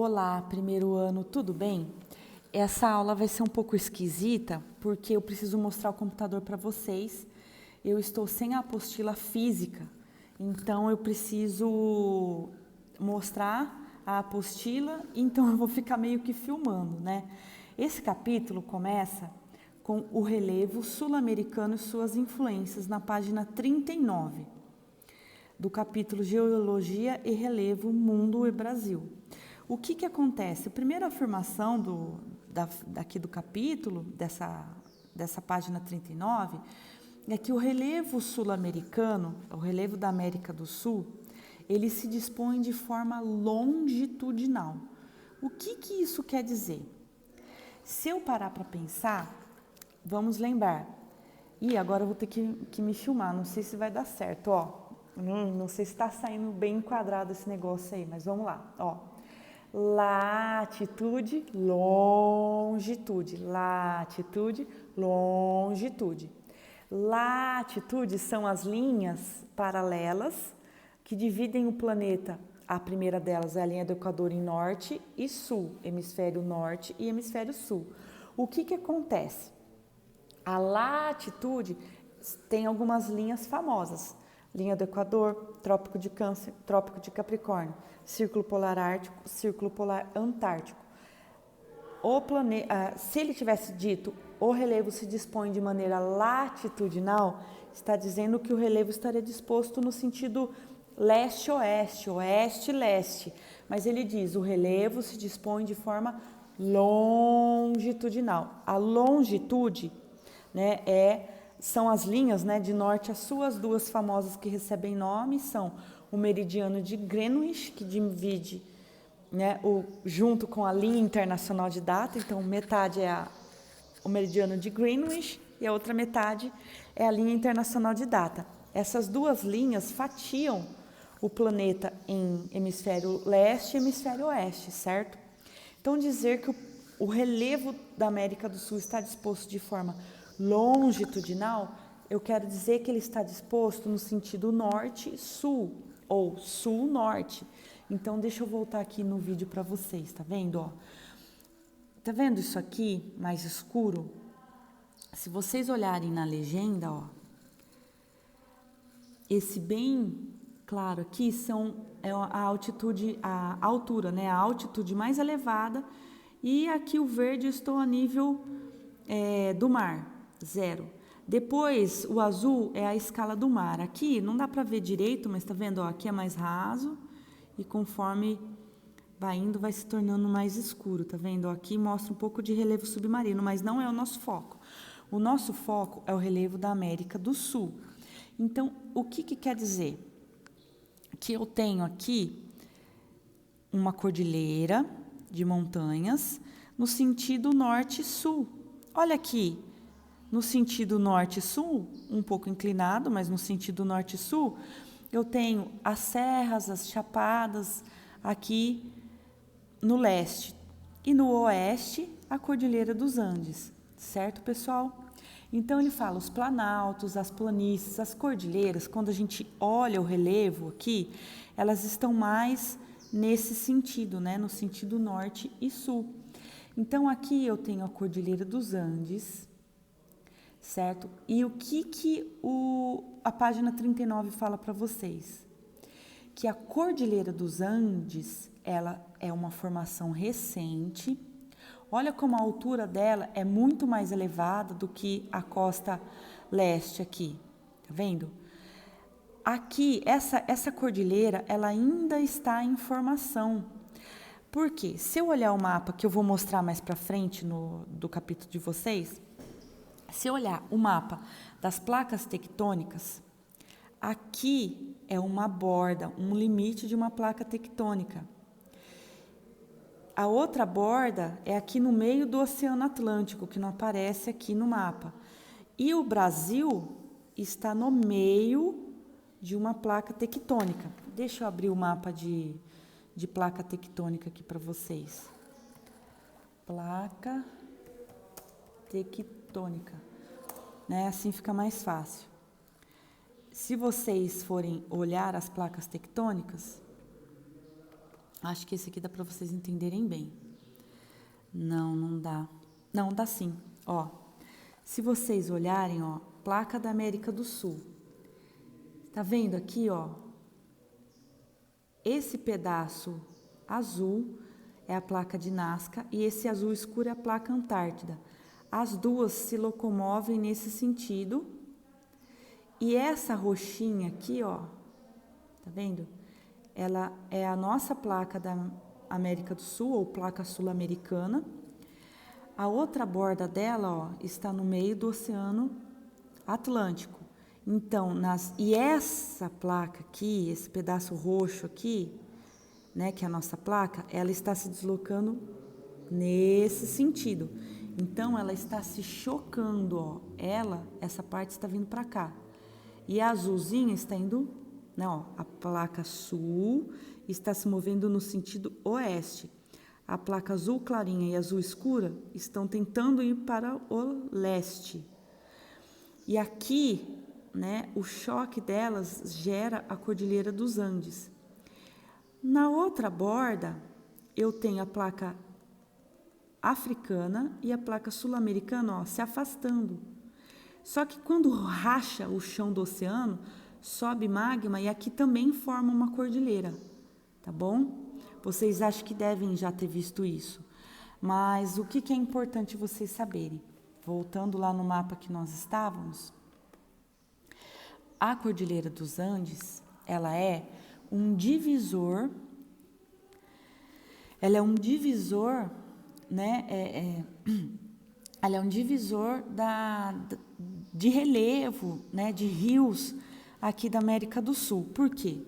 Olá, primeiro ano, tudo bem? Essa aula vai ser um pouco esquisita porque eu preciso mostrar o computador para vocês. Eu estou sem a apostila física, então eu preciso mostrar a apostila, então eu vou ficar meio que filmando, né? Esse capítulo começa com o relevo sul-americano e suas influências na página 39 do capítulo Geologia e Relevo, Mundo e Brasil. O que acontece? A primeira afirmação daqui do capítulo, dessa página 39, é que o relevo sul-americano, o relevo da América do Sul, ele se dispõe de forma longitudinal. O que isso quer dizer? Se eu parar para pensar, vamos lembrar. E agora eu vou ter que me filmar, não sei se vai dar certo, ó. Não sei se está saindo bem enquadrado esse negócio aí, mas vamos lá, ó. Latitude, longitude, latitude, longitude. Latitude são as linhas paralelas que dividem o planeta. A primeira delas é a linha do Equador em norte e sul, hemisfério norte e hemisfério sul. O que acontece? A latitude tem algumas linhas famosas. Linha do Equador, Trópico de Câncer, Trópico de Capricórnio, Círculo Polar Ártico, Círculo Polar Antártico. Se ele tivesse dito o relevo se dispõe de maneira latitudinal, está dizendo que o relevo estaria disposto no sentido leste-oeste, oeste-leste. Mas ele diz o relevo se dispõe de forma longitudinal. A longitude, né, são as linhas, né, de norte a sul. As duas famosas que recebem nome são o meridiano de Greenwich, que divide, né, junto com a linha internacional de data. Então, metade é o meridiano de Greenwich e a outra metade é a linha internacional de data. Essas duas linhas fatiam o planeta em hemisfério leste e hemisfério oeste, certo? Então, dizer que o relevo da América do Sul está disposto de forma longitudinal, eu quero dizer que ele está disposto no sentido norte-sul ou sul-norte. Então, deixa eu voltar aqui no vídeo para vocês, tá vendo? Ó? Tá vendo isso aqui mais escuro? Se vocês olharem na legenda, ó, esse bem claro aqui é a altitude, a altura, né? A altitude mais elevada, e aqui o verde eu estou a nível do mar. 0. Depois, o azul é a escala do mar. Aqui não dá para ver direito, mas tá vendo? Ó, aqui é mais raso e conforme vai indo, vai se tornando mais escuro, tá vendo? Ó, aqui mostra um pouco de relevo submarino, mas não é o nosso foco. O nosso foco é o relevo da América do Sul. Então, o que quer dizer? Que eu tenho aqui uma cordilheira de montanhas no sentido norte-sul. Olha aqui. No sentido norte-sul, um pouco inclinado, mas no sentido norte-sul, eu tenho as serras, as chapadas aqui no leste. E no oeste, a Cordilheira dos Andes. Certo, pessoal? Então, ele fala os planaltos, as planícies, as cordilheiras, quando a gente olha o relevo aqui, elas estão mais nesse sentido, né? No sentido norte e sul. Então, aqui eu tenho a Cordilheira dos Andes, certo? E o que a página 39 fala para vocês? Que a Cordilheira dos Andes, ela é uma formação recente. Olha como a altura dela é muito mais elevada do que a costa leste aqui, tá vendo? Aqui, essa cordilheira, ela ainda está em formação. Por quê? Se eu olhar o mapa, que eu vou mostrar mais para frente do capítulo de vocês, se eu olhar o mapa das placas tectônicas, aqui é uma borda, um limite de uma placa tectônica. A outra borda é aqui no meio do Oceano Atlântico, que não aparece aqui no mapa. E o Brasil está no meio de uma placa tectônica. Deixa eu abrir o mapa de placa tectônica aqui para vocês. Placa tectônica, né? Assim fica mais fácil. Se vocês forem olhar as placas tectônicas, Acho que esse aqui dá para vocês entenderem bem. Não, não dá. Não, dá sim. Ó, se vocês olharem, ó, placa da América do Sul. Tá vendo aqui, ó? Esse pedaço azul é a placa de Nazca e esse azul escuro é a placa Antártida. As duas se locomovem nesse sentido. E essa roxinha aqui, ó, tá vendo? Ela é a nossa placa da América do Sul, ou placa sul-americana. A outra borda dela, ó, está no meio do Oceano Atlântico. Então, e essa placa aqui, esse pedaço roxo aqui, né, que é a nossa placa, ela está se deslocando nesse sentido. Então, ela está se chocando, ó. Essa parte está vindo para cá. E a azulzinha está indo, né, ó, a placa sul está se movendo no sentido oeste. A placa azul clarinha e azul escura estão tentando ir para o leste. E aqui, né, o choque delas gera a Cordilheira dos Andes. Na outra borda, eu tenho a placa africana e a placa sul-americana, ó, se afastando. Só que quando racha o chão do oceano, sobe magma e aqui também forma uma cordilheira, tá bom? Vocês acham que devem já ter visto isso. Mas o que é importante vocês saberem? Voltando lá no mapa que nós estávamos, a Cordilheira dos Andes, ela é um divisor, né? Ela é um divisor de relevo, né, de rios aqui da América do Sul. Por quê?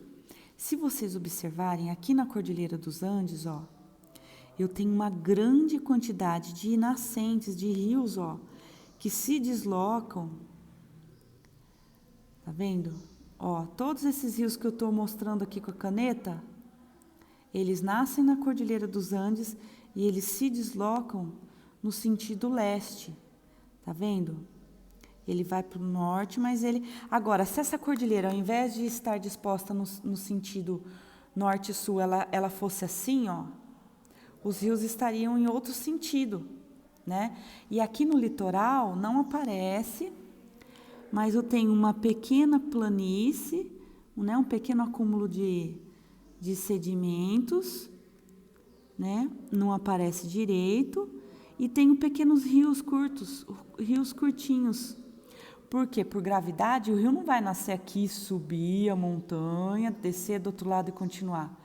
Se vocês observarem, aqui na Cordilheira dos Andes, ó, eu tenho uma grande quantidade de nascentes, de rios, ó, que se deslocam. Tá vendo? Ó, todos esses rios que eu estou mostrando aqui com a caneta, eles nascem na Cordilheira dos Andes e eles se deslocam no sentido leste. Tá vendo? Ele vai para o norte, mas ele... Agora, se essa cordilheira, ao invés de estar disposta no sentido norte-sul, ela fosse assim, ó, os rios estariam em outro sentido, né? E aqui no litoral não aparece, mas eu tenho uma pequena planície, né? Um pequeno acúmulo de sedimentos, né? Não aparece direito. E tenho pequenos rios curtos, rios curtinhos. Por quê? Por gravidade, o rio não vai nascer aqui, subir a montanha, descer do outro lado e continuar,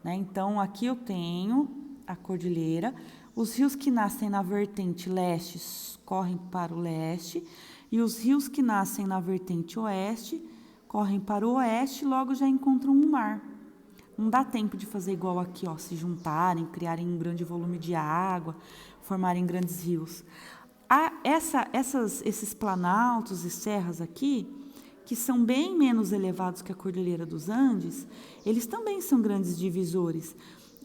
né? Então, aqui eu tenho a cordilheira. Os rios que nascem na vertente leste correm para o leste, e os rios que nascem na vertente oeste correm para o oeste e logo já encontram um mar. Não dá tempo de fazer igual aqui, ó, se juntarem, criarem um grande volume de água, formarem grandes rios. Esses planaltos e serras aqui, que são bem menos elevados que a Cordilheira dos Andes, eles também são grandes divisores.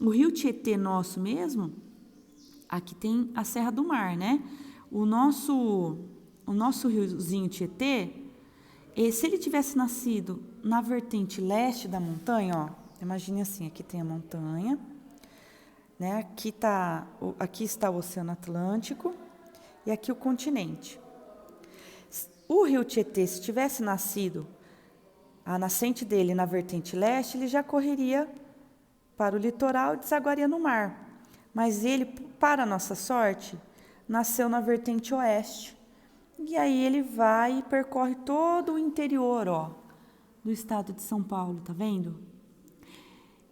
O rio Tietê nosso mesmo, aqui tem a Serra do Mar, né? O nosso riozinho Tietê, se ele tivesse nascido na vertente leste da montanha, ó, imagine assim, aqui tem a montanha, né? Aqui está o Oceano Atlântico e aqui o continente. O rio Tietê, se tivesse nascido, a nascente dele na vertente leste, ele já correria para o litoral e desaguaria no mar. Mas ele, para nossa sorte, nasceu na vertente oeste. E aí ele vai e percorre todo o interior, ó, do estado de São Paulo, tá vendo?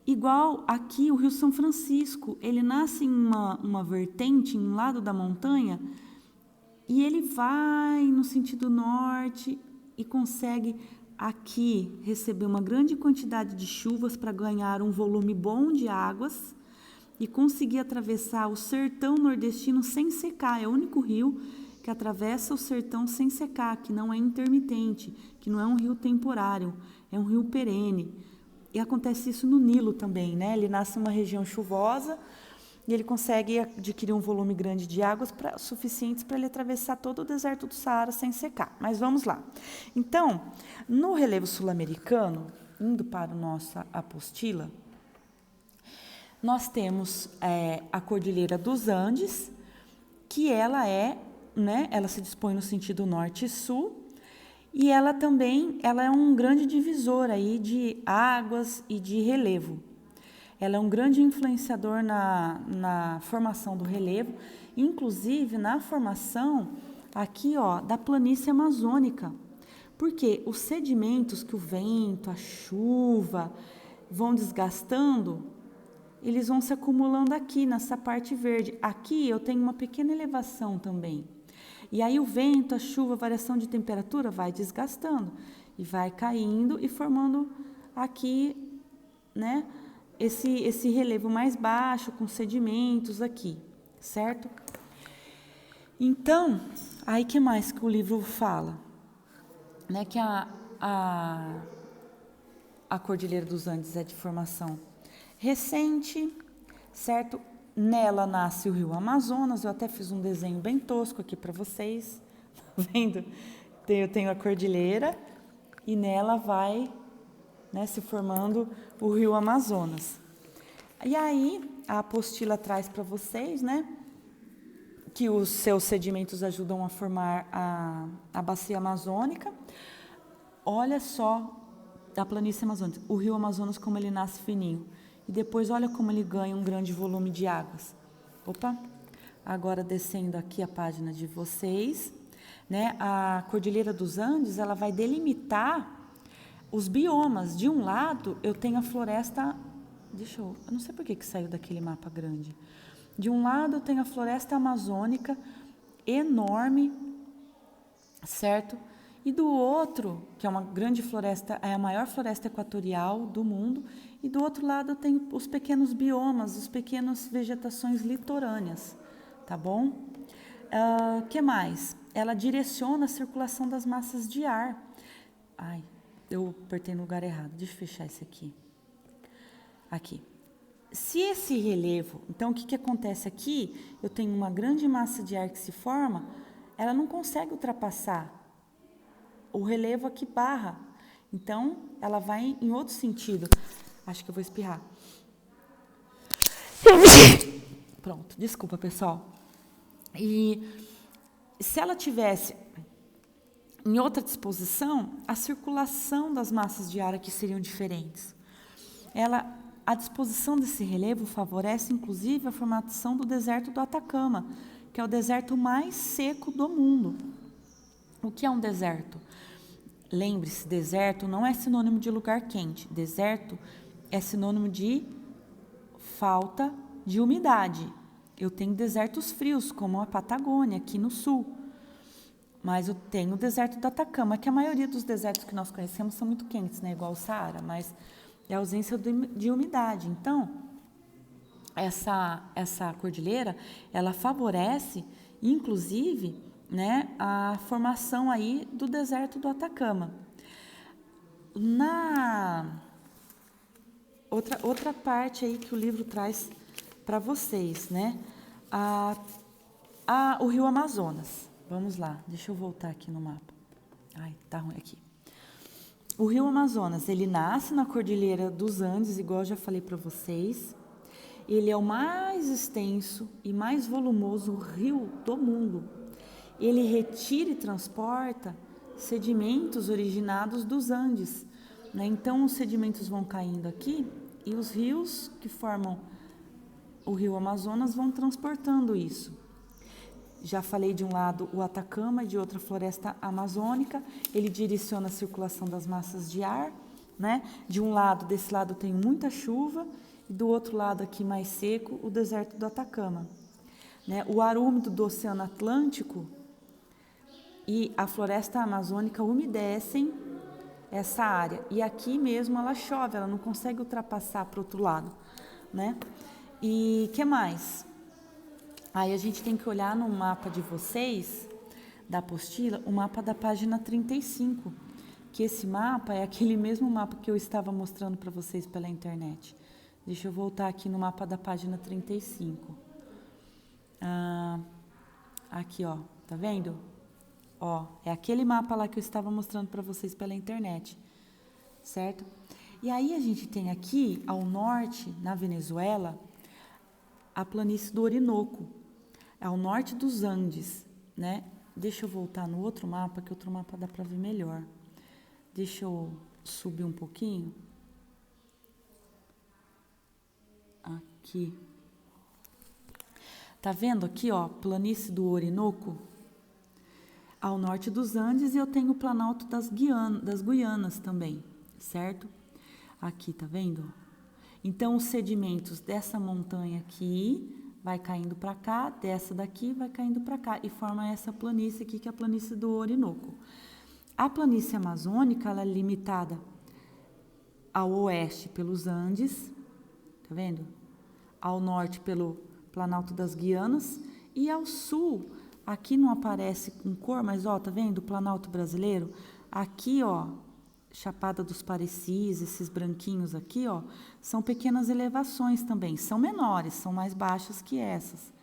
Igual aqui o Rio São Francisco, ele nasce em uma vertente, em um lado da montanha, e ele vai no sentido norte e consegue aqui receber uma grande quantidade de chuvas para ganhar um volume bom de águas e conseguir atravessar o sertão nordestino sem secar. É o único rio que atravessa o sertão sem secar, que não é intermitente, que não é um rio temporário, é um rio perene. E acontece isso no Nilo também, né? Ele nasce em uma região chuvosa e ele consegue adquirir um volume grande de águas suficientes para ele atravessar todo o deserto do Saara sem secar. Mas vamos lá. Então, no relevo sul-americano, indo para a nossa apostila, nós temos a Cordilheira dos Andes, que ela ela se dispõe no sentido norte e sul, e ela é um grande divisor aí de águas e de relevo. Ela é um grande influenciador na formação do relevo, inclusive na formação aqui, da planície amazônica. Porque os sedimentos que o vento, a chuva vão desgastando, eles vão se acumulando aqui nessa parte verde. Aqui eu tenho uma pequena elevação também. E aí o vento, a chuva, a variação de temperatura vai desgastando e vai caindo e formando aqui, esse relevo mais baixo com sedimentos aqui, certo? Então, aí que mais que o livro fala? Que a Cordilheira dos Andes é de formação recente, certo? Nela nasce o rio Amazonas. Eu até fiz um desenho bem tosco aqui para vocês, tá vendo? Eu tenho a cordilheira e nela vai se formando o rio Amazonas. E aí a apostila traz para vocês, que os seus sedimentos ajudam a formar a bacia amazônica. Olha só a planície amazônica, o rio Amazonas, como ele nasce fininho. E depois olha como ele ganha um grande volume de águas. Opa! Agora descendo aqui a página de vocês, a Cordilheira dos Andes, ela vai delimitar os biomas. De um lado, eu tenho a floresta... eu não sei por que saiu daquele mapa grande. De um lado, eu tenho a floresta amazônica enorme, certo? E do outro, que é uma grande floresta, é a maior floresta equatorial do mundo, e do outro lado eu tenho os pequenos biomas, as pequenas vegetações litorâneas, tá bom? Que mais? Ela direciona a circulação das massas de ar. Ai, eu apertei no lugar errado, deixa eu fechar esse aqui. Aqui. Se esse relevo, então o que acontece aqui? Eu tenho uma grande massa de ar que se forma, ela não consegue ultrapassar. O relevo aqui barra. Então, ela vai em outro sentido. Acho que eu vou espirrar. Pronto, desculpa, pessoal. E se ela tivesse em outra disposição, a circulação das massas de ar aqui seriam diferentes. A disposição desse relevo favorece, inclusive, a formação do deserto do Atacama, que é o deserto mais seco do mundo. O que é um deserto? Lembre-se, deserto não é sinônimo de lugar quente. Deserto é sinônimo de falta de umidade. Eu tenho desertos frios, como a Patagônia, aqui no sul. Mas eu tenho o deserto do Atacama, que a maioria dos desertos que nós conhecemos são muito quentes, igual o Saara, mas é a ausência de umidade. Então, essa cordilheira, ela favorece, inclusive, a formação aí do deserto do Atacama. Outra parte aí que o livro traz para vocês, o rio Amazonas. Vamos lá, deixa eu voltar aqui no mapa. Ai, tá ruim aqui. O rio Amazonas, ele nasce na Cordilheira dos Andes, igual eu já falei para vocês. Ele é o mais extenso e mais volumoso rio do mundo. Ele retira e transporta sedimentos originados dos Andes. Então, os sedimentos vão caindo aqui e os rios que formam o rio Amazonas vão transportando isso. Já falei de um lado o Atacama e de outra a floresta amazônica. Ele direciona a circulação das massas de ar, De um lado, desse lado tem muita chuva e do outro lado aqui mais seco, o deserto do Atacama. O ar úmido do Oceano Atlântico e a floresta amazônica umedecem essa área. E aqui mesmo ela chove, ela não consegue ultrapassar para o outro lado, E que mais? Aí a gente tem que olhar no mapa de vocês, da apostila, o mapa da página 35, que esse mapa é aquele mesmo mapa que eu estava mostrando para vocês pela internet. Deixa eu voltar aqui no mapa da página 35. Aqui, tá vendo? É aquele mapa lá que eu estava mostrando para vocês pela internet, certo? E aí a gente tem aqui, ao norte, na Venezuela, a planície do Orinoco, ao norte dos Andes, né? Deixa eu voltar no outro mapa, que outro mapa dá para ver melhor. Deixa eu subir um pouquinho. Aqui. Tá vendo aqui, ó, planície do Orinoco? Ao norte dos Andes, e eu tenho o Planalto das Guianas também, certo? Aqui, tá vendo? Então, os sedimentos dessa montanha aqui vai caindo para cá, dessa daqui vai caindo para cá e forma essa planície aqui, que é a planície do Orinoco. A planície amazônica, ela é limitada ao oeste pelos Andes, tá vendo? Ao norte pelo Planalto das Guianas e ao sul, aqui não aparece com cor, mas ó, tá vendo? O Planalto brasileiro, aqui ó, Chapada dos Parecis, esses branquinhos aqui, ó, são pequenas elevações também, são menores, são mais baixas que essas,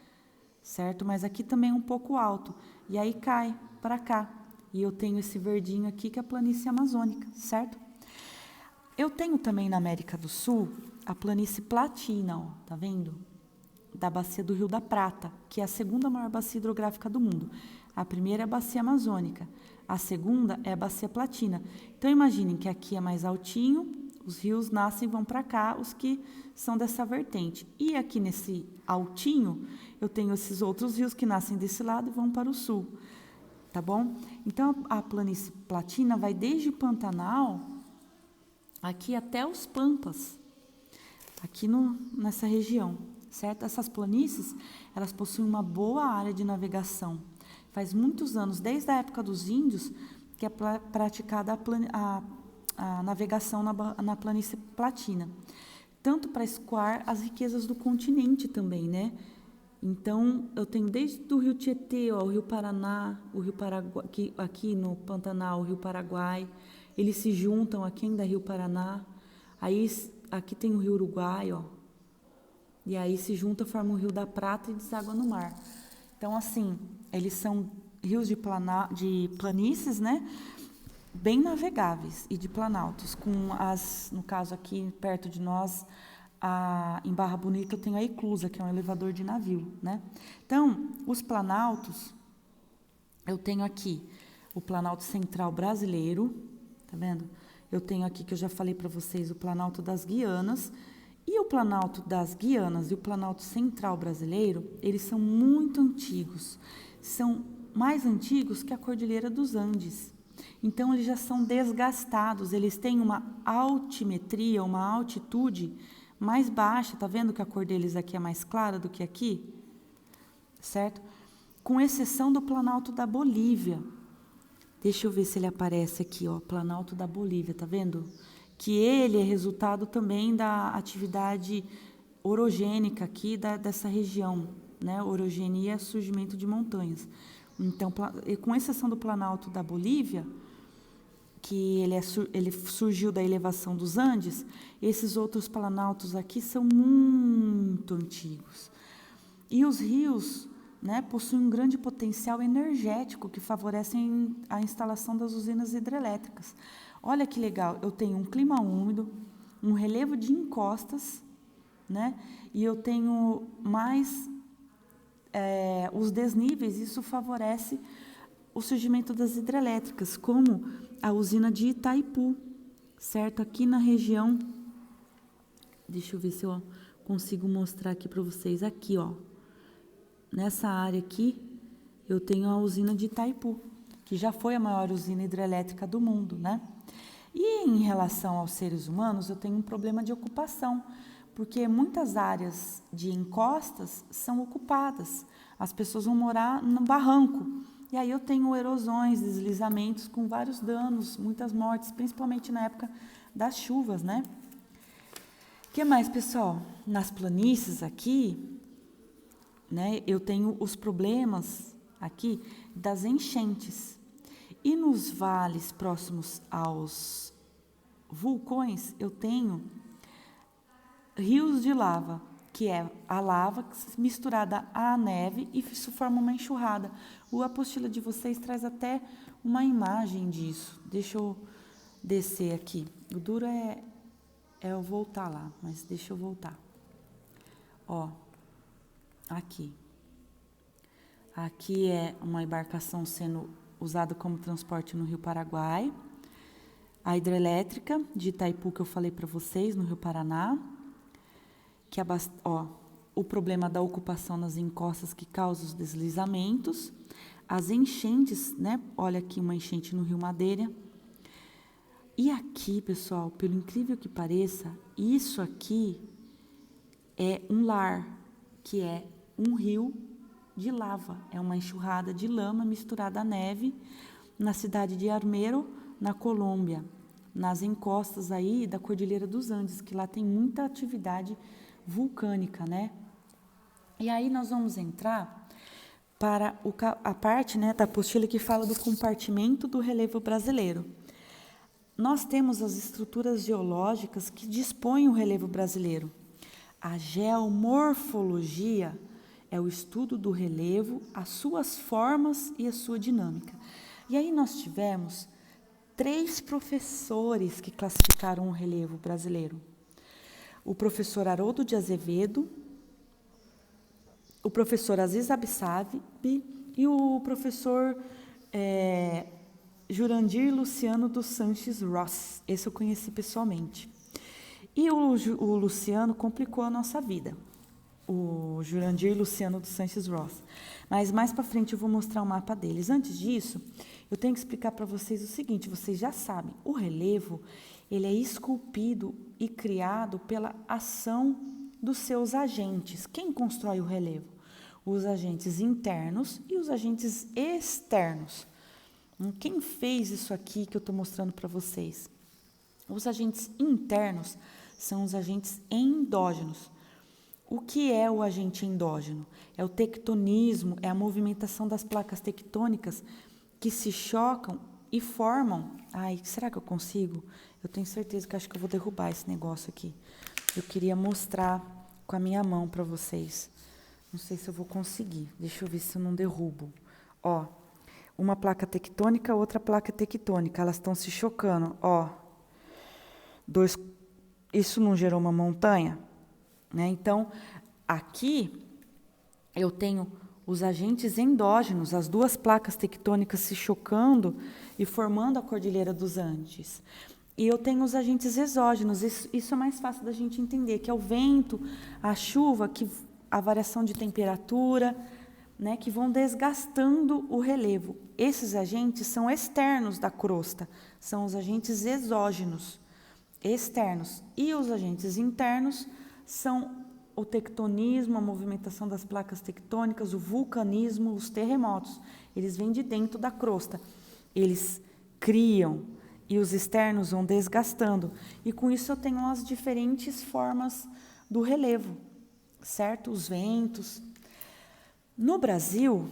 certo? Mas aqui também é um pouco alto, e aí cai para cá, e eu tenho esse verdinho aqui que é a planície amazônica, certo? Eu tenho também na América do Sul a planície platina, ó, tá vendo? Da bacia do Rio da Prata, que é a segunda maior bacia hidrográfica do mundo. A primeira é a bacia amazônica, a segunda é a bacia platina. Então, imaginem que aqui é mais altinho, os rios nascem e vão para cá, os que são dessa vertente. E aqui nesse altinho, eu tenho esses outros rios que nascem desse lado e vão para o sul, tá bom? Então, a planície platina vai desde o Pantanal, aqui até os Pampas, aqui nessa região, certo? Essas planícies, elas possuem uma boa área de navegação. Faz muitos anos, desde a época dos índios, que é praticada a navegação na planície platina. Tanto para escoar as riquezas do continente também, né? Então, eu tenho desde o Rio Tietê, ó, o Rio Paraná, o Rio Paraguai, aqui no Pantanal, o Rio Paraguai, eles se juntam aqui ainda Rio Paraná, aí aqui tem o Rio Uruguai, ó, e aí se junta, forma o Rio da Prata e deságua no mar. Então, assim, eles são rios de planícies, né? Bem navegáveis e de planaltos, com no caso aqui perto de nós, em Barra Bonita eu tenho a eclusa, que é um elevador de navio, né? Então, os planaltos, eu tenho aqui o Planalto Central Brasileiro, tá vendo? Eu tenho aqui, que eu já falei para vocês, o Planalto das Guianas, e o Planalto das Guianas e o Planalto Central Brasileiro, eles são muito antigos, são mais antigos que a Cordilheira dos Andes. Então, eles já são desgastados, eles têm uma altimetria, uma altitude mais baixa, tá vendo que a cor deles aqui é mais clara do que aqui? Certo? Com exceção do Planalto da Bolívia. Deixa eu ver se ele aparece aqui, ó, Planalto da Bolívia, tá vendo? Que ele é resultado também da atividade orogênica aqui dessa região, né? Orogenia é surgimento de montanhas. Então, com exceção do Planalto da Bolívia, que ele surgiu da elevação dos Andes, esses outros planaltos aqui são muito antigos. E os rios, né, possuem um grande potencial energético que favorecem a instalação das usinas hidrelétricas. Olha que legal, eu tenho um clima úmido, um relevo de encostas, né, e eu tenho mais os desníveis, isso favorece o surgimento das hidrelétricas, como a usina de Itaipu, certo? Aqui na região, deixa eu ver se eu consigo mostrar aqui para vocês, aqui, ó, nessa área aqui, eu tenho a usina de Itaipu, que já foi a maior usina hidrelétrica do mundo, né? E em relação aos seres humanos, eu tenho um problema de ocupação, porque muitas áreas de encostas são ocupadas, as pessoas vão morar no barranco, e aí eu tenho erosões, deslizamentos com vários danos, muitas mortes, principalmente na época das chuvas, né? O que mais, pessoal? Nas planícies aqui, né, eu tenho os problemas aqui das enchentes. E nos vales próximos aos vulcões, eu tenho rios de lava, que é a lava misturada à neve, e isso forma uma enxurrada. A apostila de vocês traz até uma imagem disso. Deixa eu descer aqui. O duro é eu voltar lá, mas deixa eu voltar. Ó, aqui. Aqui é uma embarcação sendo usada como transporte no Rio Paraguai. A hidrelétrica de Itaipu, que eu falei para vocês, no Rio Paraná, que o problema da ocupação nas encostas que causa os deslizamentos, as enchentes, né? Olha aqui uma enchente no Rio Madeira. E aqui, pessoal, pelo incrível que pareça, isso aqui é um lar, que é um rio de lava, é uma enxurrada de lama misturada à neve na cidade de Armero, na Colômbia, nas encostas aí da Cordilheira dos Andes, que lá tem muita atividade vulcânica, né? E aí nós vamos entrar para a parte, né, da apostila que fala do compartimento do relevo brasileiro. Nós temos as estruturas geológicas que dispõem o relevo brasileiro. A geomorfologia é o estudo do relevo, as suas formas e a sua dinâmica. E aí nós tivemos 3 professores que classificaram o relevo brasileiro. O professor Haroldo de Azevedo, o professor Aziz Abissab e o professor Jurandir Luciano dos Sanches Ross. Esse eu conheci pessoalmente. E o Luciano complicou a nossa vida. O Jurandir Luciano dos Sanches Ross. Mas mais para frente eu vou mostrar o mapa deles. Antes disso, eu tenho que explicar para vocês o seguinte, vocês já sabem, o relevo, ele é esculpido e criado pela ação dos seus agentes. Quem constrói o relevo? Os agentes internos e os agentes externos. Quem fez isso aqui que eu estou mostrando para vocês? Os agentes internos são os agentes endógenos. O que é o agente endógeno? É o tectonismo, é a movimentação das placas tectônicas que se chocam e formam... Ai, será que eu consigo? Eu tenho certeza que acho que eu vou derrubar esse negócio aqui. Eu queria mostrar com a minha mão para vocês. Não sei se eu vou conseguir. Deixa eu ver se eu não derrubo. Ó, uma placa tectônica, outra placa tectônica. Elas estão se chocando. Ó, isso não gerou uma montanha? Né? Então, aqui eu tenho os agentes endógenos, as 2 placas tectônicas se chocando e formando a Cordilheira dos Andes. E eu tenho os agentes exógenos, isso é mais fácil da gente entender, que é o vento, a chuva, a variação de temperatura, né, que vão desgastando o relevo. Esses agentes são externos da crosta, são os agentes exógenos, externos. E os agentes internos são o tectonismo, a movimentação das placas tectônicas, o vulcanismo, os terremotos. Eles vêm de dentro da crosta. Eles criam e os externos vão desgastando. E com isso eu tenho as diferentes formas do relevo, certo? Os ventos. No Brasil,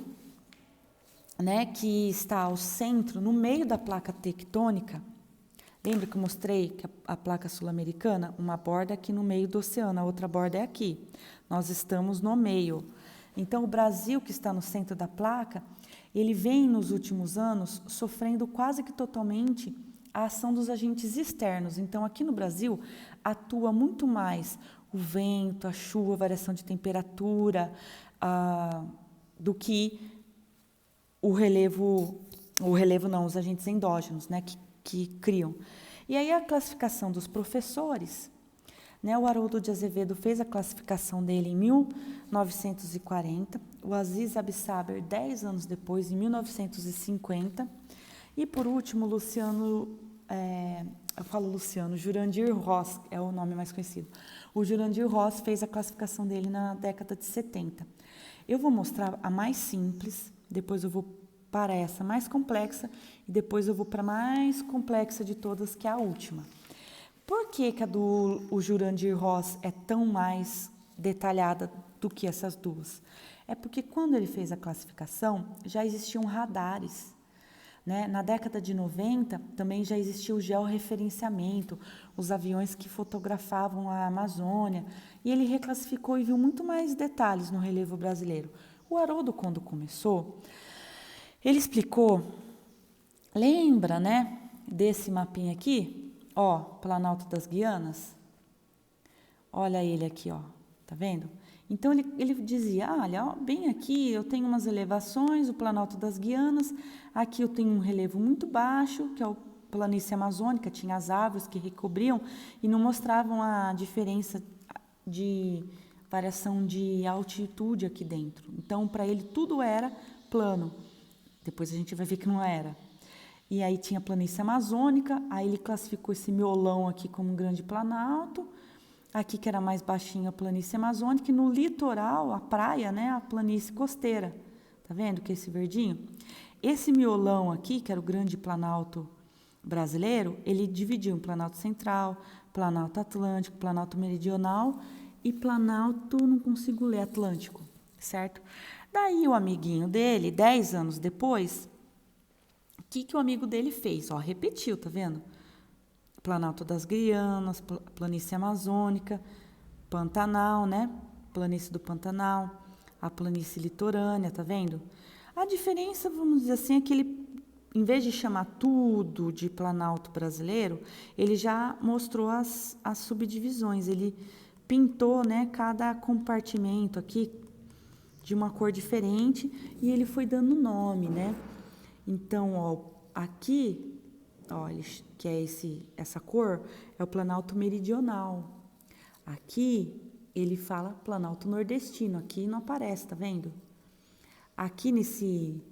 né, que está ao centro, no meio da placa tectônica, lembra que eu mostrei que a placa sul-americana, uma borda aqui no meio do oceano, a outra borda é aqui. Nós estamos no meio. Então, o Brasil, que está no centro da placa, ele vem, nos últimos anos, sofrendo quase que totalmente a ação dos agentes externos. Então, aqui no Brasil, atua muito mais o vento, a chuva, a variação de temperatura, do que o relevo não, os agentes endógenos, né, que criam. E aí a classificação dos professores, né, o Haroldo de Azevedo fez a classificação dele em 1940, o Aziz Abissaber 10 anos depois, em 1950, e por último, Jurandir Ross, é o nome mais conhecido. O Jurandir Ross fez a classificação dele na década de 70. Eu vou mostrar a mais simples, depois eu vou para essa mais complexa e depois eu vou para a mais complexa de todas, que é a última. Por que a do Jurandir Ross é tão mais detalhada do que essas duas? É porque quando ele fez a classificação, já existiam radares. Né? Na década de 90, também já existia o georreferenciamento, os aviões que fotografavam a Amazônia, e ele reclassificou e viu muito mais detalhes no relevo brasileiro. O Haroldo, quando começou, ele explicou, lembra, né, desse mapinha aqui? Ó, Planalto das Guianas. Olha ele aqui, ó, Tá vendo? Então, ele dizia, olha, ó, bem aqui eu tenho umas elevações, o Planalto das Guianas, aqui eu tenho um relevo muito baixo, que é o planície amazônica, tinha as árvores que recobriam e não mostravam a diferença de variação de altitude aqui dentro. Então, para ele, tudo era plano. Depois a gente vai ver que não era. E aí tinha a planície amazônica, aí ele classificou esse miolão aqui como um grande planalto, aqui que era mais baixinho a planície amazônica, e no litoral, a praia, né, a planície costeira. Tá vendo que é esse verdinho? Esse miolão aqui, que era o grande planalto brasileiro, ele dividiu em Planalto Central, Planalto Atlântico, Planalto Meridional e Planalto, não consigo ler, Atlântico, certo? Daí o amiguinho dele, 10 anos depois, o que o amigo dele fez? Ó, repetiu, tá vendo? Planalto das Guianas, Planície Amazônica, Pantanal, né? Planície do Pantanal, a planície litorânea, tá vendo? A diferença, vamos dizer assim, é que ele, em vez de chamar tudo de Planalto brasileiro, ele já mostrou as subdivisões, ele pintou, né, cada compartimento aqui de uma cor diferente e ele foi dando nome, né? Então, ó, aqui, ó, que é essa cor, é o Planalto Meridional. Aqui, ele fala Planalto Nordestino, aqui não aparece, tá vendo? Aqui nesse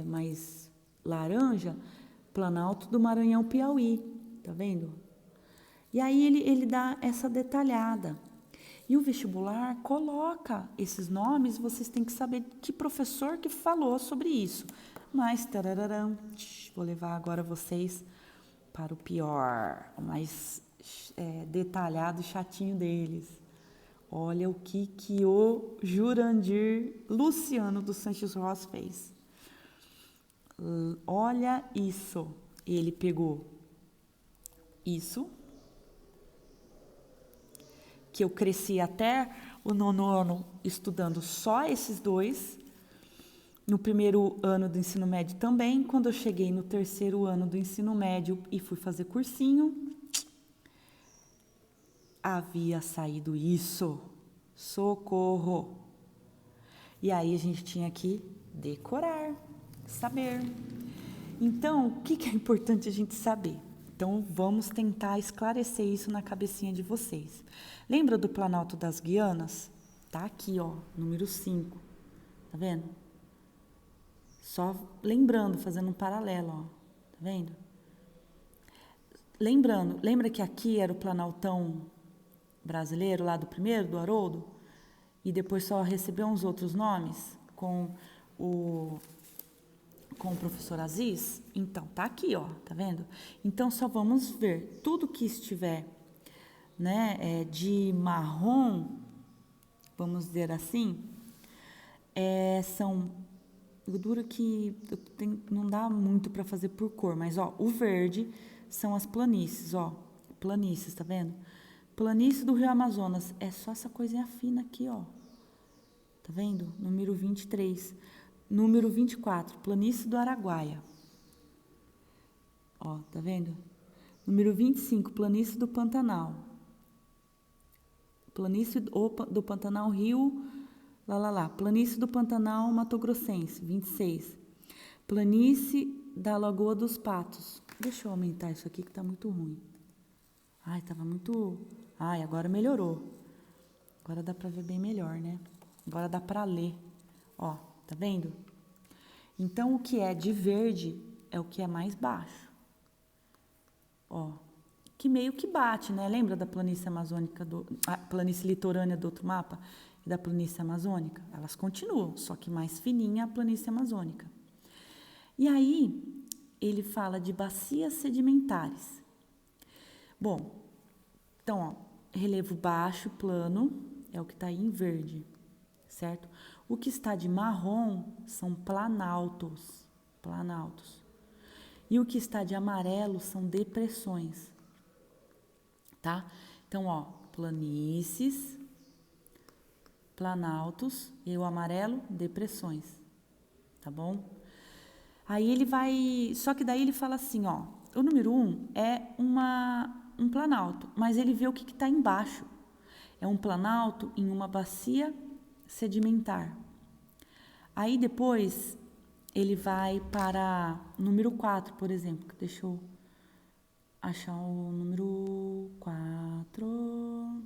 mais laranja, Planalto do Maranhão Piauí, tá vendo? E aí ele dá essa detalhada. E o vestibular coloca esses nomes, vocês têm que saber que professor que falou sobre isso. Mas, tarararam, vou levar agora vocês para o pior, o mais detalhado e chatinho deles. Olha o que o Jurandir Luciano dos Santos Ross fez. Olha isso. Ele pegou isso, que eu cresci até o 9º ano estudando só esses dois. No 1º ano do ensino médio também. Quando eu cheguei no 3º ano do ensino médio e fui fazer cursinho, havia saído isso. Socorro! E aí a gente tinha que decorar, saber. Então, o que é importante a gente saber? Então, vamos tentar esclarecer isso na cabecinha de vocês. Lembra do Planalto das Guianas? Tá aqui, ó, número 5. Tá vendo? Só lembrando, fazendo um paralelo, ó. Tá vendo? Lembrando, lembra que aqui era o Planaltão brasileiro, lá do 1º, do Haroldo? E depois só recebeu uns outros nomes com o professor Aziz? Então, tá aqui, ó, tá vendo? Então, só vamos ver tudo que estiver, né, de marrom, vamos dizer assim, são, o duro que não dá muito para fazer por cor, mas, ó, o verde são as planícies, ó, planícies, tá vendo? Planície do Rio Amazonas, é só essa coisinha fina aqui, ó, tá vendo? Número 23. Número 24, Planície do Araguaia. Ó, tá vendo? Número 25, Planície do Pantanal. Planície do Pantanal Rio, Planície do Pantanal Mato Grossense, 26. Planície da Lagoa dos Patos. Deixa eu aumentar isso aqui que tá muito ruim. Ai, tava muito... Ai, agora melhorou. Agora dá pra ver bem melhor, né? Agora dá pra ler. Ó, tá vendo? Então, o que é de verde é o que é mais baixo. Ó, que meio que bate, né? Lembra da planície amazônica, a planície litorânea do outro mapa? E da planície amazônica? Elas continuam, só que mais fininha a planície amazônica. E aí, ele fala de bacias sedimentares. Bom, então, ó, relevo baixo, plano, é o que está aí em verde, certo? O que está de marrom são planaltos. E o que está de amarelo são depressões, tá? Então, ó, planícies, planaltos e o amarelo, depressões, tá bom? Aí ele vai, só que daí ele fala assim, ó, o número 1 é um planalto, mas ele vê o que está embaixo. é um planalto em uma bacia sedimentar. Aí depois ele vai para número 4, por exemplo. Deixa eu achar o número 4.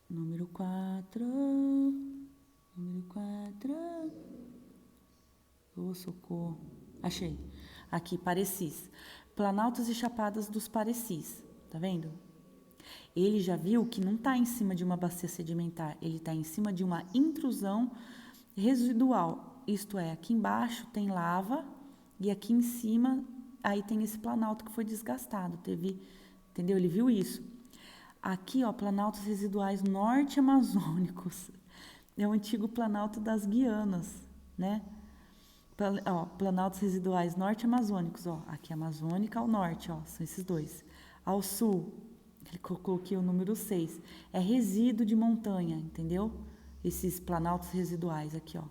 Número 4. Número 4. Ô, socorro. Achei. Aqui, Parecis. Planaltos e chapadas dos Parecis. Tá vendo? Ele já viu que não está em cima de uma bacia sedimentar. Ele está em cima de uma intrusão residual. Isto é, aqui embaixo tem lava e aqui em cima aí tem esse planalto que foi desgastado. Entendeu? Ele viu isso. Aqui, ó, planaltos residuais norte-amazônicos. É o antigo planalto das Guianas, né? Planaltos residuais norte-amazônicos, ó. Aqui amazônica ao norte, ó, são esses dois. Ao sul, ele colocou aqui o número 6. É resíduo de montanha, entendeu? Esses planaltos residuais aqui, ó.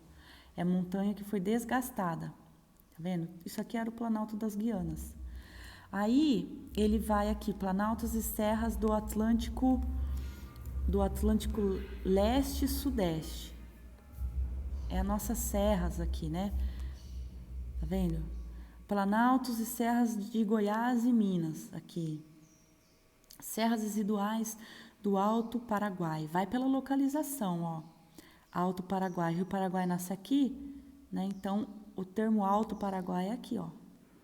É montanha que foi desgastada. Tá vendo? Isso aqui era o planalto das Guianas. Aí, ele vai aqui, planaltos e serras do Atlântico leste e sudeste. É as nossas serras aqui, né? Tá vendo? Planaltos e serras de Goiás e Minas, aqui. Serras residuais do Alto Paraguai. Vai pela localização, ó. Alto Paraguai. Rio Paraguai nasce aqui, né? Então, o termo Alto Paraguai é aqui, ó.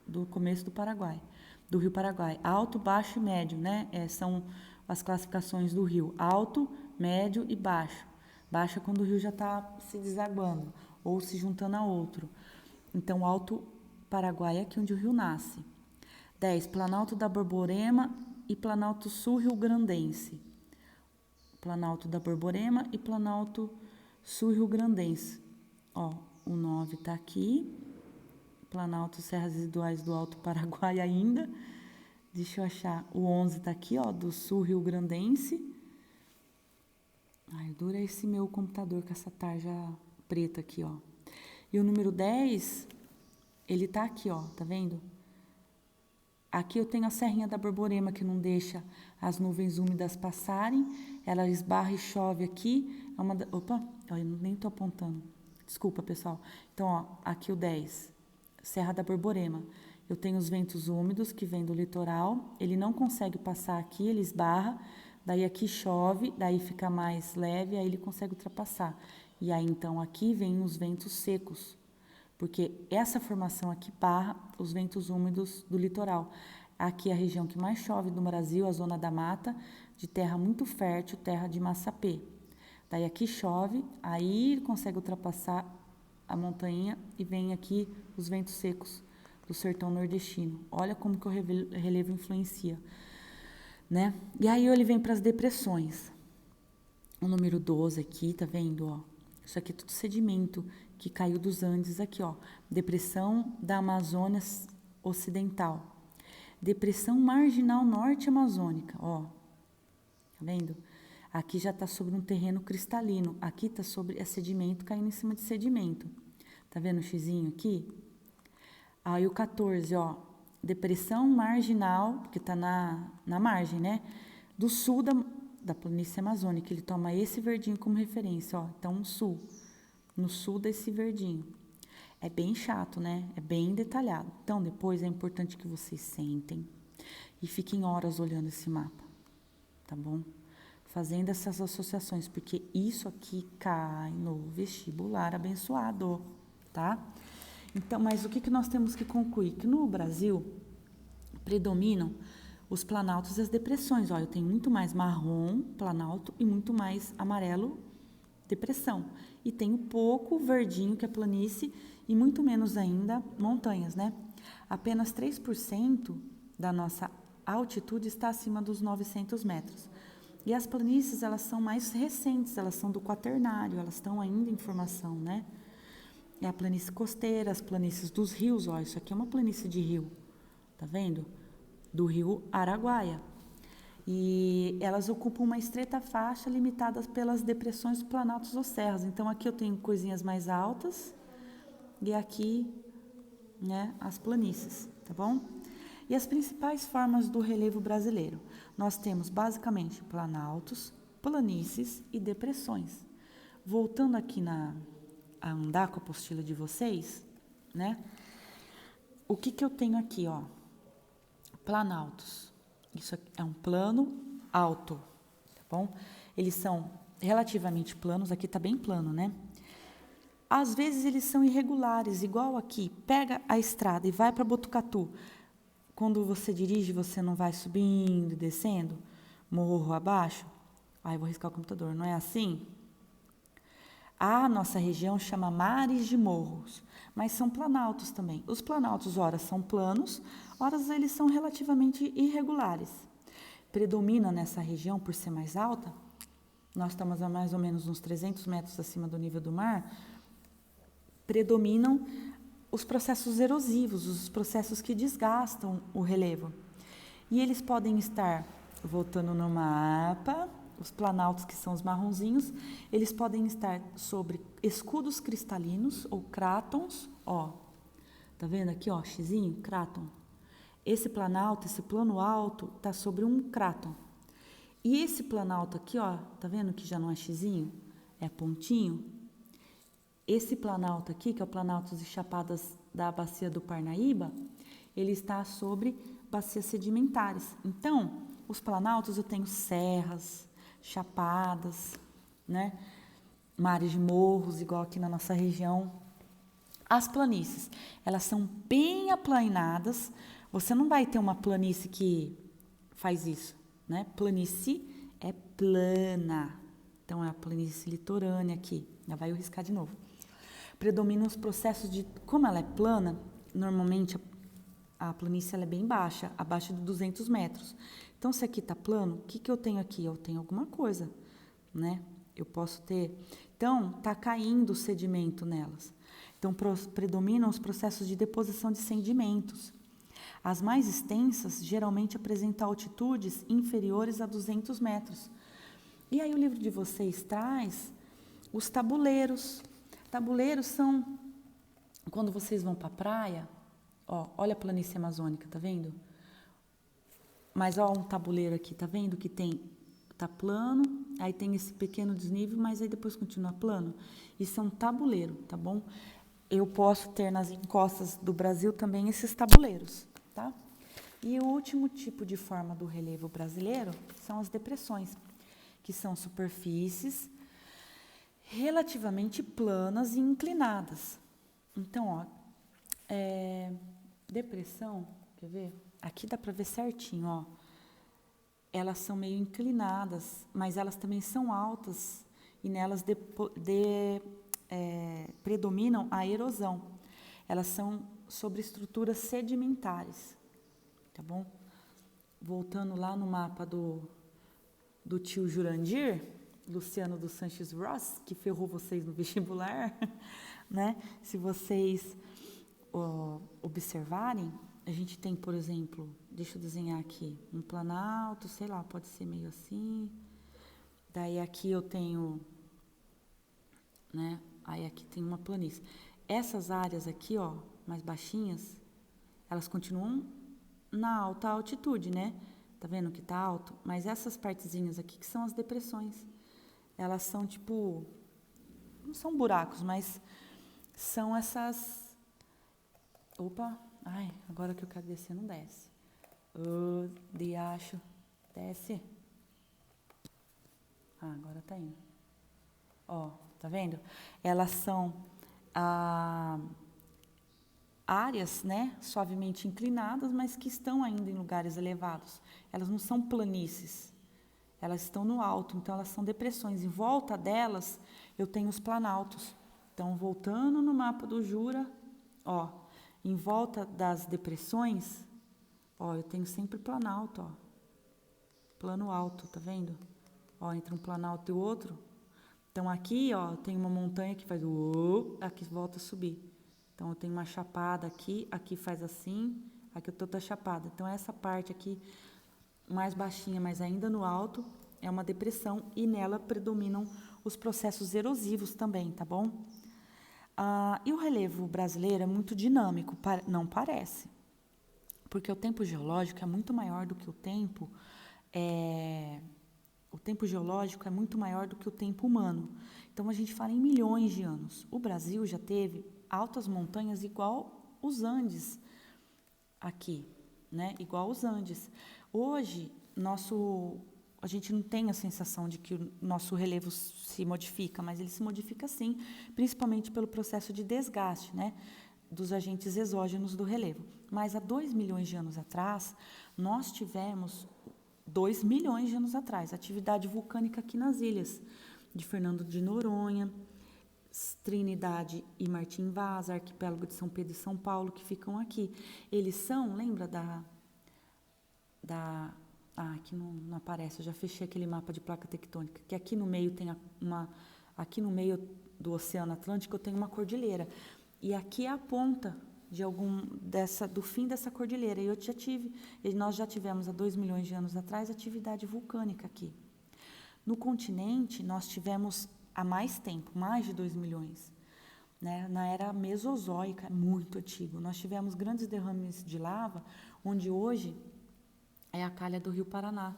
Do começo do Paraguai. Do Rio Paraguai. Alto, baixo e médio, né? São as classificações do rio. Alto, médio e baixo. Baixo é quando o rio já está se desaguando ou se juntando a outro. Então, Alto Paraguai é aqui onde o rio nasce. 10. Planalto da Borborema e Planalto Sul Rio-Grandense. Planalto da Borborema e Planalto Sul Rio-Grandense. Ó, o 9 está aqui. Planalto Serras Residuais do Alto Paraguai ainda. Deixa eu achar. O 11 está aqui, ó, do Sul Rio-Grandense. Ai, dura esse meu computador com essa tarja preta aqui, ó. E o número 10, ele tá aqui, ó, tá vendo? Aqui eu tenho a Serrinha da Borborema, que não deixa as nuvens úmidas passarem. Ela esbarra e chove aqui. Opa, eu nem tô apontando. Desculpa, pessoal. Então, ó, aqui o 10, Serra da Borborema. Eu tenho os ventos úmidos que vêm do litoral. Ele não consegue passar aqui, ele esbarra. Daí aqui chove, daí fica mais leve, aí ele consegue ultrapassar. E aí, então, aqui vem os ventos secos, porque essa formação aqui barra os ventos úmidos do litoral. Aqui é a região que mais chove do Brasil, a zona da mata, de terra muito fértil, terra de massapê. Daí aqui chove, aí ele consegue ultrapassar a montanha e vem aqui os ventos secos do sertão nordestino. Olha como que o relevo influencia, né? E aí ele vem para as depressões. O número 12 aqui, tá vendo, ó? Isso aqui é tudo sedimento que caiu dos Andes aqui, ó. Depressão da Amazônia Ocidental. Depressão Marginal Norte Amazônica, ó. Tá vendo? Aqui já tá sobre um terreno cristalino. Aqui tá sobre sedimento caindo em cima de sedimento. Tá vendo o xizinho aqui? Aí o 14, ó. Depressão Marginal, porque tá na margem, né? Do sul da planície amazônica. Ele toma esse verdinho como referência, ó. Então, sul. No sul desse verdinho. É bem chato, né? É bem detalhado. Então, depois é importante que vocês sentem e fiquem horas olhando esse mapa, tá bom? Fazendo essas associações, porque isso aqui cai no vestibular abençoado, tá? Então, mas o que nós temos que concluir? Que no Brasil predominam os planaltos e as depressões. Olha, eu tenho muito mais marrom, planalto, e muito mais amarelo, depressão. E tenho pouco verdinho, que é planície, e muito menos ainda montanhas, né? Apenas 3% da nossa altitude está acima dos 900 metros. E as planícies, elas são mais recentes, elas são do quaternário, elas estão ainda em formação, né? É a planície costeira, as planícies dos rios, ó, isso aqui é uma planície de rio, tá vendo? Do rio Araguaia. E elas ocupam uma estreita faixa limitada pelas depressões, planaltos ou serras. Então, aqui eu tenho coisinhas mais altas e aqui, né, as planícies, tá bom? E as principais formas do relevo brasileiro. nós temos basicamente planaltos, planícies e depressões. Voltando aqui a andar com a apostila de vocês, né? O que eu tenho aqui, ó? Planaltos. Isso aqui é um plano alto, tá bom? Eles são relativamente planos, aqui tá bem plano, né? Às vezes eles são irregulares, igual aqui. Pega a estrada e vai para Botucatu. Quando você dirige, você não vai subindo e descendo, morro abaixo? Ai, vou riscar o computador, não é assim? A nossa região chama mares de morros, mas são planaltos também. Os planaltos, ora, são planos, ora, eles são relativamente irregulares. Predomina nessa região, por ser mais alta, nós estamos a mais ou menos uns 300 metros acima do nível do mar, predominam os processos erosivos, os processos que desgastam o relevo. E eles podem estar, voltando no mapa, os planaltos, que são os marronzinhos, eles podem estar sobre escudos cristalinos ou crátons, ó. Tá vendo aqui, ó, xizinho, cráton. Esse planalto, esse plano alto, tá sobre um cráton. E esse planalto aqui, ó, tá vendo que já não é xizinho? É pontinho. Esse planalto aqui, que é o planalto de chapadas da bacia do Parnaíba, ele está sobre bacias sedimentares. Então, os planaltos eu tenho serras, chapadas, né? Mares de morros, igual aqui na nossa região. As planícies, elas são bem aplainadas. Você não vai ter uma planície que faz isso, né? Planície é plana. Então, é a planície litorânea aqui. Já vai eu riscar de novo. Predominam os processos de... Como ela é plana, normalmente a planície ela é bem baixa, abaixo de 200 metros. Então, se aqui está plano, o que eu tenho aqui? Eu tenho alguma coisa, né? Eu posso ter... Então, está caindo o sedimento nelas. Então, predominam os processos de deposição de sedimentos. As mais extensas, geralmente, apresentam altitudes inferiores a 200 metros. E aí, o livro de vocês traz os tabuleiros. Tabuleiros são, quando vocês vão para a praia, ó, olha a planície amazônica, tá vendo? Mas, ó, um tabuleiro aqui, tá vendo que tá plano, aí tem esse pequeno desnível, mas aí depois continua plano. Isso é um tabuleiro, tá bom? Eu posso ter nas encostas do Brasil também esses tabuleiros, tá? E o último tipo de forma do relevo brasileiro são as depressões, que são superfícies relativamente planas e inclinadas. Então, ó, depressão, quer ver? Aqui dá para ver certinho, ó. Elas são meio inclinadas, mas elas também são altas e nelas predominam a erosão. Elas são sobre estruturas sedimentares, tá bom? Voltando lá no mapa do tio Jurandir, Luciano dos Sanches Ross, que ferrou vocês no vestibular, né? Se vocês observarem, a gente tem, por exemplo, deixa eu desenhar aqui, um planalto, sei lá, pode ser meio assim. Daí aqui eu tenho, né? Aí aqui tem uma planície. Essas áreas aqui, ó, mais baixinhas, elas continuam na alta altitude, né? Tá vendo que tá alto? Mas essas partezinhas aqui que são as depressões. Elas são tipo, não são buracos, mas são essas... Opa, ai, agora que eu quero descer não desce. Diacho, desce. Ah, agora tá indo. Ó, tá vendo? Elas são áreas, né, suavemente inclinadas, mas que estão ainda em lugares elevados. Elas não são planícies. Elas estão no alto, então elas são depressões. Em volta delas, eu tenho os planaltos. Então, voltando no mapa do Jura, ó, em volta das depressões, ó, eu tenho sempre planalto, ó. Plano alto, tá vendo? Ó, entre um planalto e o outro. Então, aqui, ó, tem uma montanha que faz aqui volta a subir. Então, eu tenho uma chapada aqui, aqui faz assim, aqui eu tô outra chapada. Então, essa parte aqui mais baixinha, mas ainda no alto, é uma depressão e nela predominam os processos erosivos também, tá bom? E o relevo brasileiro é muito dinâmico, não parece, porque o tempo geológico é muito maior do que o tempo o tempo geológico é muito maior do que o tempo humano. Então, a gente fala em milhões de anos. O Brasil já teve altas montanhas igual os Andes aqui, né? Igual os Andes. Hoje, a gente não tem a sensação de que o nosso relevo se modifica, mas ele se modifica sim, principalmente pelo processo de desgaste, né, dos agentes exógenos do relevo. Mas há 2 milhões de anos atrás, nós tivemos, 2 milhões de anos atrás, atividade vulcânica aqui nas ilhas de Fernando de Noronha, Trinidade e Martim Vaz, arquipélago de São Pedro e São Paulo, que ficam aqui. Eles são, lembra aqui não aparece, eu já fechei aquele mapa de placa tectônica, que aqui no meio tem aqui no meio do Oceano Atlântico eu tenho uma cordilheira, e aqui é a ponta do fim dessa cordilheira, e nós já tivemos há 2 milhões de anos atrás atividade vulcânica aqui. No continente, nós tivemos há mais tempo, mais de 2 milhões, né? Na era mesozoica, muito antigo, nós tivemos grandes derrames de lava, onde hoje é a calha do Rio Paraná.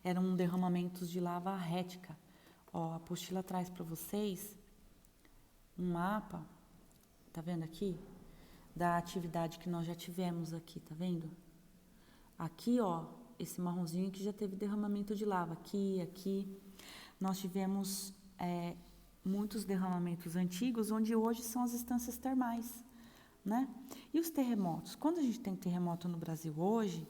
Eram derramamentos de lava rética. Ó, a apostila traz para vocês um mapa, tá vendo aqui? Da atividade que nós já tivemos aqui, tá vendo? Aqui, ó, esse marronzinho que já teve derramamento de lava. Aqui. Nós tivemos muitos derramamentos antigos, onde hoje são as estâncias termais, né? E os terremotos? Quando a gente tem terremoto no Brasil hoje,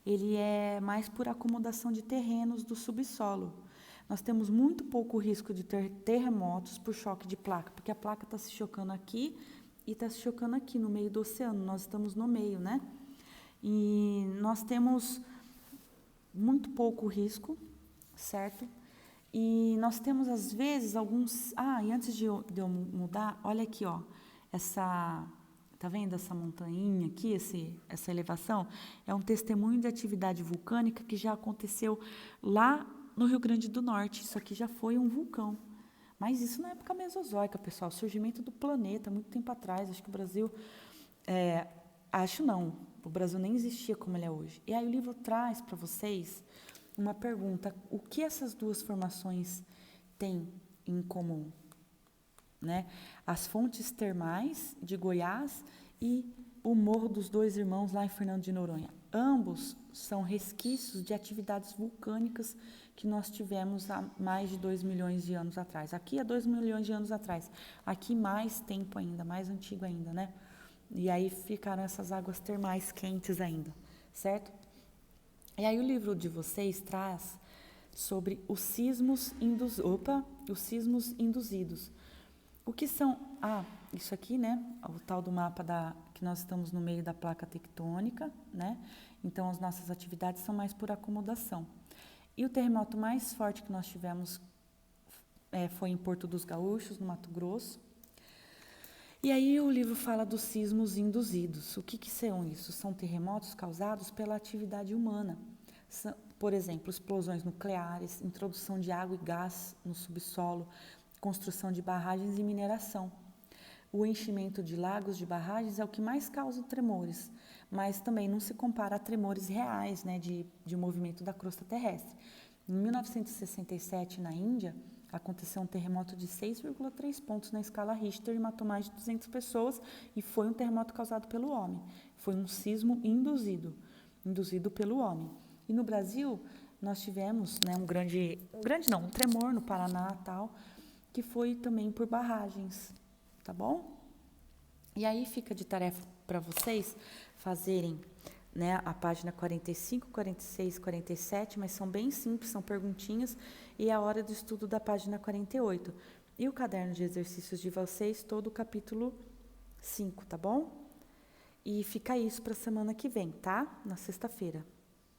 ele é mais por acomodação de terrenos do subsolo. Nós temos muito pouco risco de ter terremotos por choque de placa, porque a placa está se chocando aqui e está se chocando aqui no meio do oceano, nós estamos no meio, né? E nós temos muito pouco risco, certo? E nós temos, às vezes, alguns... e antes de eu mudar, olha aqui, ó, tá vendo essa montanha aqui, essa elevação? É um testemunho de atividade vulcânica que já aconteceu lá no Rio Grande do Norte. Isso aqui já foi um vulcão. Mas isso na época mesozoica, pessoal, surgimento do planeta, muito tempo atrás. Acho que o Brasil... o Brasil nem existia como ele é hoje. E aí o livro traz para vocês uma pergunta: o que essas duas formações têm em comum? Né? As fontes termais de Goiás e o Morro dos Dois Irmãos lá em Fernando de Noronha. Ambos são resquícios de atividades vulcânicas que nós tivemos há mais de 2 milhões de anos atrás. Aqui há 2 milhões de anos atrás. Aqui mais tempo ainda, mais antigo ainda, né? E aí ficaram essas águas termais quentes ainda, certo? E aí o livro de vocês traz sobre os sismos induzidos. O que são? Isso aqui, né? O tal do mapa que nós estamos no meio da placa tectônica, né? Então, as nossas atividades são mais por acomodação. E o terremoto mais forte que nós tivemos foi em Porto dos Gaúchos, no Mato Grosso. E aí o livro fala dos sismos induzidos. O que são isso? São terremotos causados pela atividade humana. Por exemplo, explosões nucleares, introdução de água e gás no subsolo, construção de barragens e mineração. O enchimento de lagos de barragens é o que mais causa tremores, mas também não se compara a tremores reais, né, de movimento da crosta terrestre. Em 1967, na Índia, aconteceu um terremoto de 6,3 pontos na escala Richter e matou mais de 200 pessoas, e foi um terremoto causado pelo homem. Foi um sismo induzido pelo homem. E no Brasil, nós tivemos, né, um tremor no Paraná, tal, que foi também por barragens, tá bom? E aí fica de tarefa para vocês fazerem, né, a página 45, 46, 47, mas são bem simples, são perguntinhas, e a hora do estudo da página 48. E o caderno de exercícios de vocês, todo o capítulo 5, tá bom? E fica isso para a semana que vem, tá? Na sexta-feira.